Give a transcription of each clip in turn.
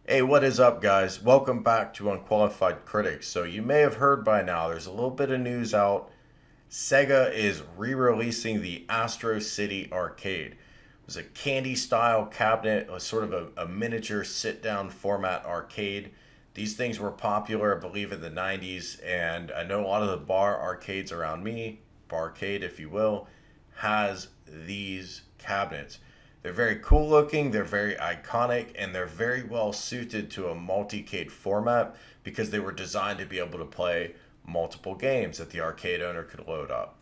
Hey, what is up, guys? Welcome back to Unqualified Critics. So, you may have heard by now, there's a little bit of news out. Sega is re releasing the Astro City Arcade. It was a candy style cabinet, a sort of a miniature sit down format arcade. These things were popular, I believe, in the 90s, and I know a lot of the bar arcades around me, barcade if you will, has these cabinets. They're very cool looking, they're very iconic, and they're very well suited to a multicade format because they were designed to be able to play multiple games that the arcade owner could load up.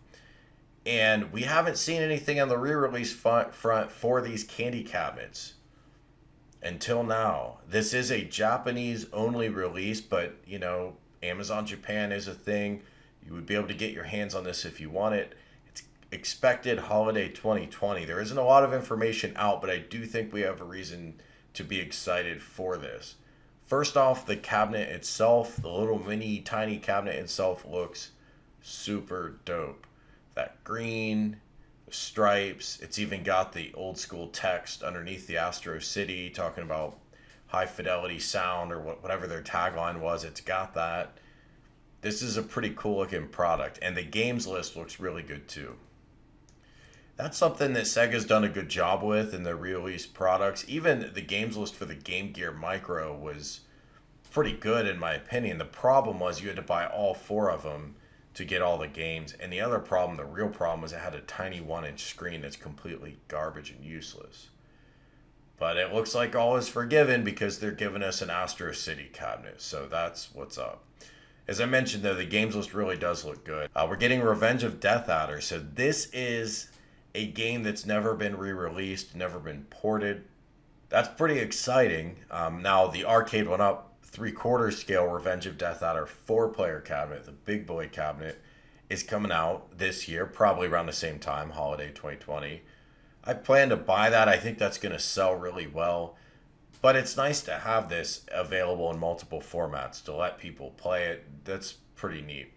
And we haven't seen anything on the re release front for these candy cabinets until now. This is a Japanese only release, but Amazon Japan is a thing. You would be able to get your hands on this if you want it. It's expected holiday 2020. There isn't a lot of information out, but I do think we have a reason to be excited for this. First off, the cabinet itself, the little mini tiny cabinet itself looks super dope. That green, the stripes, it's even got the old school text underneath the Astro City talking about high fidelity sound or whatever their tagline was. It's got that. This is a pretty cool looking product, and the games list looks really good too. That's something that Sega's done a good job with in their re-release products. Even the games list for the Gamegear Micro was pretty good in my opinion. The problem was you had to buy all four of them to get all the games. And the other problem, the real problem, was it had a tiny 1-inch screen that's completely garbage and useless. But it looks like all is forgiven because they're giving us an Astro City cabinet. So that's what's up. As I mentioned, though, the games list really does look good. We're getting Revenge of Death Adder. So this is a game that's never been re-released, never been ported. That's pretty exciting. Now the arcade went up 3/4 scale Revenge of Death Adder 4-player cabinet, the big boy cabinet, is coming out this year, probably around the same time, holiday 2020. I plan to buy that. I think that's going to sell really well. But it's nice to have this available in multiple formats to let people play it. That's pretty neat.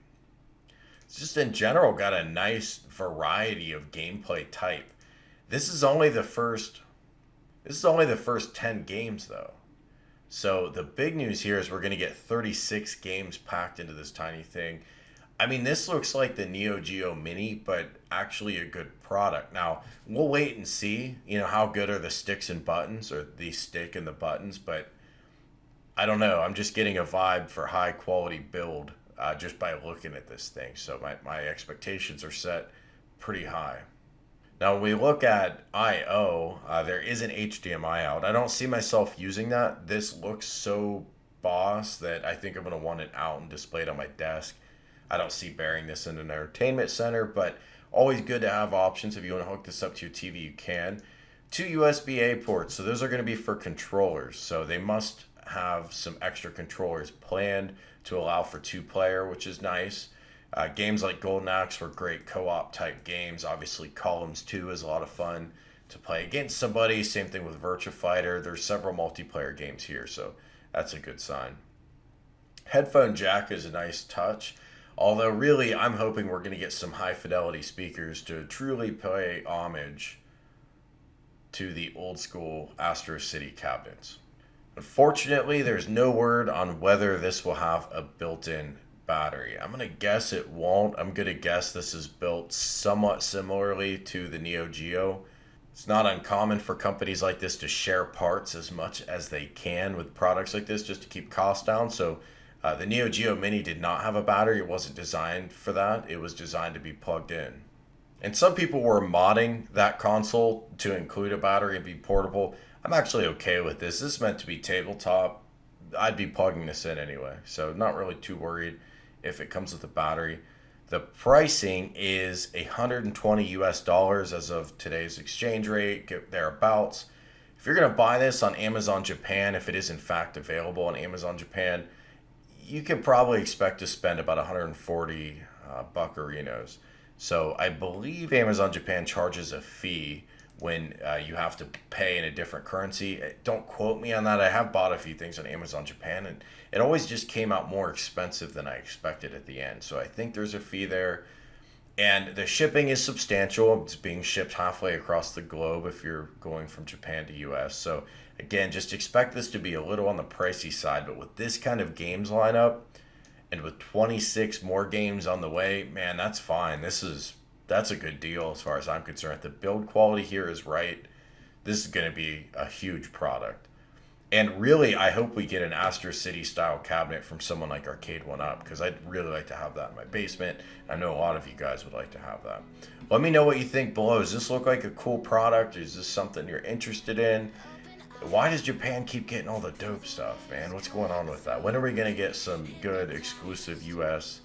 It's just in general got a nice variety of gameplay type. This is only the first this is only the first 10 games though. So the big news here is we're going to get 36 games packed into this tiny thing. I mean, this looks like the Neo Geo Mini, but actually a good product. Now, we'll wait and see, how good are the sticks and buttons or the stick and the buttons, but I don't know. I'm just getting a vibe for high quality build just by looking at this thing. So my expectations are set pretty high. Now, when we look at I/O, there is an HDMI out. I don't see myself using that. This looks so boss that I think I'm going to want it out and displayed on my desk. I don't see bearing this in an entertainment center, but always good to have options. If you want to hook this up to your TV, you can. Two USB-A ports, so those are going to be for controllers. So they must have some extra controllers planned to allow for two-player, which is nice. Games like Golden Axe were great co-op type games. Obviously, Columns 2 is a lot of fun to play against somebody. Same thing with Virtua Fighter. There's several multiplayer games here, so that's a good sign. Headphone jack is a nice touch. Although, really, I'm hoping we're going to get some high fidelity speakers to truly pay homage to the old school Astro City cabinets. Unfortunately, there's no word on whether this will have a built in battery. I'm going to guess it won't. I'm going to guess this is built somewhat similarly to the Neo Geo. It's not uncommon for companies like this to share parts as much as they can with products like this just to keep costs down. So the Neo Geo Mini did not have a battery. It wasn't designed for that. It was designed to be plugged in. And some people were modding that console to include a battery and be portable. I'm actually okay with this. This is meant to be tabletop. I'd be plugging this in anyway. So not really too worried if it comes with a battery. The pricing is $120 as of today's exchange rate, thereabouts. If you're going to buy this on Amazon Japan, if it is in fact available on Amazon Japan, you can probably expect to spend about 140 buccarinos. So I believe Amazon Japan charges a fee when you have to pay in a different currency. Don't quote me on that. I have bought a few things on Amazon Japan, and it always just came out more expensive than I expected at the end. So I think there's a fee there. And the shipping is substantial. It's being shipped halfway across the globe if you're going from Japan to US. So again, just expect this to be a little on the pricey side, but with this kind of games lineup and with 26 more games on the way, man, that's fine. That's a good deal as far as I'm concerned. The build quality here is right. This is going to be a huge product. And really, I hope we get an Astro City style cabinet from someone like Arcade One Up, because I'd really like to have that in my basement. I know a lot of you guys would like to have that. Let me know what you think below. Does this look like a cool product? Is this something you're interested in? Why does Japan keep getting all the dope stuff, man? What's going on with that? When are we going to get some good exclusive US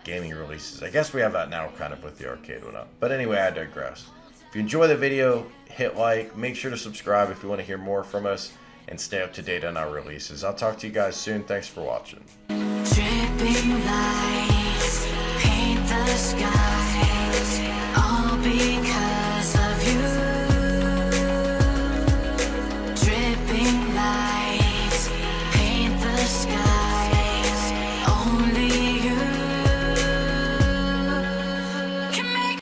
gaming releases? I guess we have that now kind of with the Arcade One Up. But anyway, I digress. If you enjoy the video, hit like. Make sure to subscribe if you want to hear more from us and stay up to date on our releases. I'll talk to you guys soon. Thanks for watching. Dripping lights paint the skies, all because of you. Dripping lights paint the skies, only